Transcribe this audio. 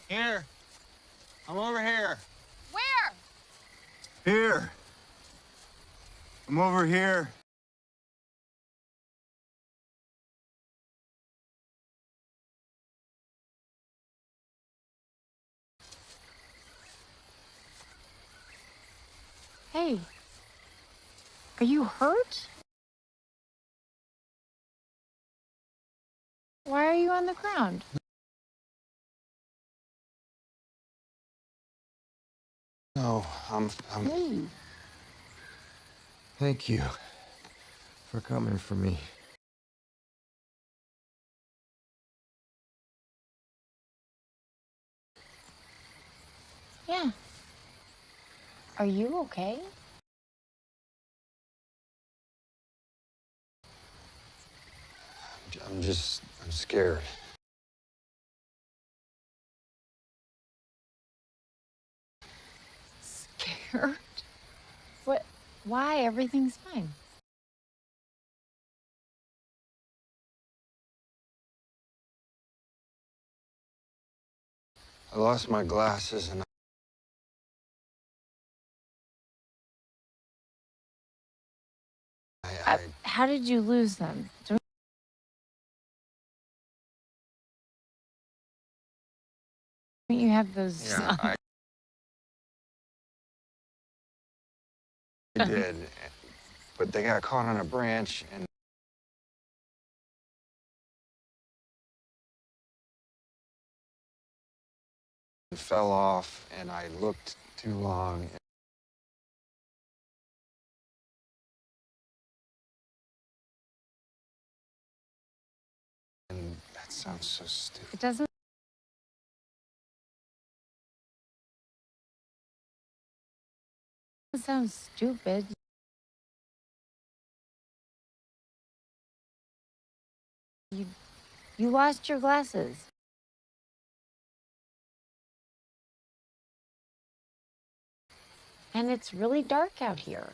Here. I'm over here. Where? Here. I'm over here. Hey. Are you hurt? Why are you on the ground? No, I'm. Hey. Thank you for coming for me. Yeah. Are you okay? I'm scared. Scared? What? Why? Everything's fine. I lost my glasses and How did you lose them? Don't you have those? yeah, I did, but they got caught on a branch and fell off, and I looked too long. And that sounds so stupid. It doesn't sound stupid. You lost your glasses. And it's really dark out here.